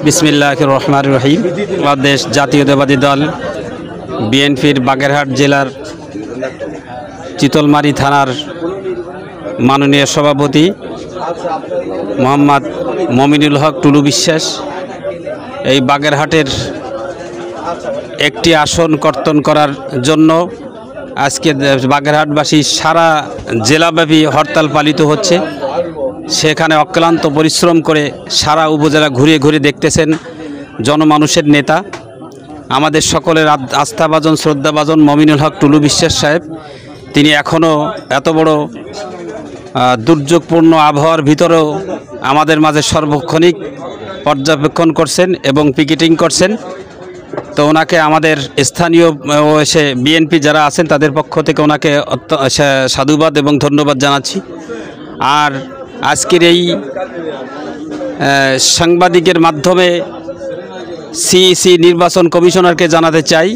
বিসমিল্লাহির রহমানির রহিম। বাংলাদেশ জাতীয়তাবাদী দল বিএনপির বাগেরহাট জেলার চিতলমারী থানার মাননীয় সভাপতি মোহাম্মদ মমিনুল হক টুলু বিশ্বাস এই বাগেরহাটের একটি আসন কর্তন করার জন্য আজকে বাগেরহাটবাসী সারা জেলাব্যাপী হরতাল পালিত হচ্ছে। সেখানে অক্লান্ত পরিশ্রম করে সারা উপজেলা ঘুরে ঘুরে দেখতেছেন জনমানুষের নেতা, আমাদের সকলের আস্থাভাজন শ্রদ্ধাভাজন মমিনুল হক টুলু বিশ্বাস সাহেব। তিনি এখনও এত বড় দুর্যোগপূর্ণ আবহাওয়ার ভিতরেও আমাদের মাঝে সর্বক্ষণিক পর্যবেক্ষণ করছেন এবং পিকেটিং করছেন। তো ওনাকে আমাদের স্থানীয় এসে বিএনপি যারা আছেন তাদের পক্ষ থেকে ওনাকে সাধুবাদ এবং ধন্যবাদ জানাচ্ছি। আর আজকের এই সাংবাদিকের মাধ্যমে সিইসি নির্বাচন কমিশনারকে জানাতে চাই,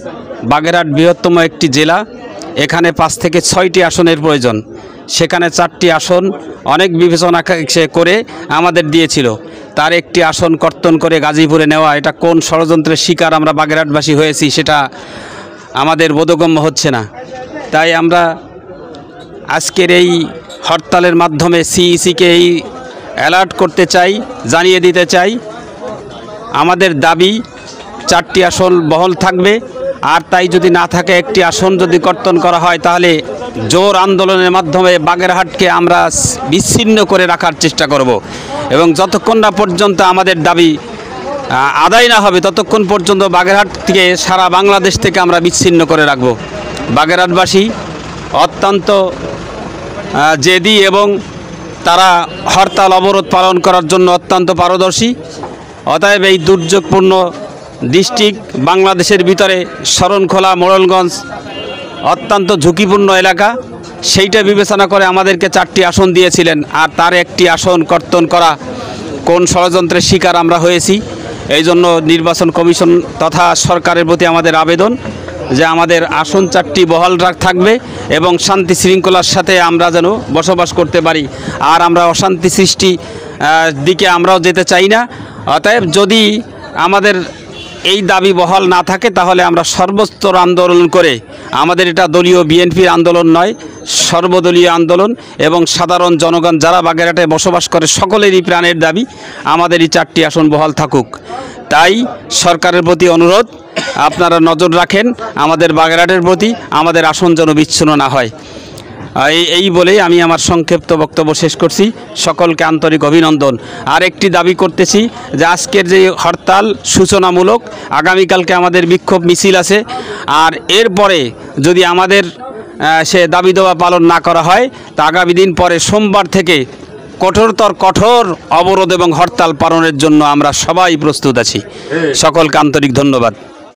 বাগেরহাট বৃহত্তম একটি জেলা, এখানে 5 থেকে 6টি আসনের প্রয়োজন, সেখানে 4টি আসন অনেক বিবেচনা করে আমাদের দিয়েছিল, তার একটি আসন কর্তন করে গাজীপুরে নেওয়া, এটা কোন ষড়যন্ত্রের শিকার আমরা বাগেরহাটবাসী হয়েছি সেটা আমাদের বোধগম্য হচ্ছে না। তাই আমরা আজকের এই হরতালের মাধ্যমে সিইসিকে এই অ্যালার্ট করতে চাই, জানিয়ে দিতে চাই আমাদের দাবি 4টি আসন বহাল থাকবে, আর তাই যদি না থাকে একটি আসন যদি কর্তন করা হয় তাহলে জোর আন্দোলনের মাধ্যমে বাগেরহাটকে আমরা বিচ্ছিন্ন করে রাখার চেষ্টা করব এবং যতক্ষণ না পর্যন্ত আমাদের দাবি আদায় না হবে ততক্ষণ পর্যন্ত বাগেরহাট থেকে সারা বাংলাদেশ থেকে আমরা বিচ্ছিন্ন করে রাখব। বাগেরহাটবাসী অত্যন্ত জেদি এবং তারা হরতাল অবরোধ পালন করার জন্য অত্যন্ত পারদর্শী। অতএব এই দুর্যোগপূর্ণ ডিস্ট্রিক্ট বাংলাদেশের ভিতরে শরণখোলা মোড়লগঞ্জ অত্যন্ত ঝুঁকিপূর্ণ এলাকা, সেইটা বিবেচনা করে আমাদেরকে 4টি আসন দিয়েছিলেন, আর তার একটি আসন কর্তন করা কোন ষড়যন্ত্রের শিকার আমরা হয়েছি। এই জন্য নির্বাচন কমিশন তথা সরকারের প্রতি আমাদের আবেদন যে আমাদের আসন 4টি বহাল থাকবে এবং শান্তি শৃঙ্খলার সাথে আমরা যেন বসবাস করতে পারি, আর আমরা অশান্তি সৃষ্টি দিকে আমরাও যেতে চাই না। অতএব যদি আমাদের এই দাবি বহাল না থাকে তাহলে আমরা সর্বস্তর আন্দোলন করে, আমাদের এটা দলীয় বিএনপির আন্দোলন নয়, সর্বদলীয় আন্দোলন এবং সাধারণ জনগণ যারা বাগেরহাটে বসবাস করে সকলেরই প্রাণের দাবি আমাদের এই 4টি আসন বহাল থাকুক। তাই সরকারের প্রতি অনুরোধ, আপনারা নজর রাখেন আমাদের বাগেরহাটের প্রতি, আমাদের আসন যেন বিচ্ছিন্ন না হয়। এই বলেই আমি আমার সংক্ষিপ্ত বক্তব্য শেষ করছি। সকলকে আন্তরিক অভিনন্দন। আর একটি দাবি করতেছি যে আজকের যে হরতাল সূচনামূলক, আগামীকালকে আমাদের বিক্ষোভ মিছিল আছে, আর এরপরে যদি আমাদের সে দাবি দেওয়া পালন না করা হয় তা আগামী দিন পরে সোমবার থেকে কঠোর অবরোধ এবং হরতাল পালনের জন্য আমরা সবাই প্রস্তুত আছি। সকলকে আন্তরিক ধন্যবাদ।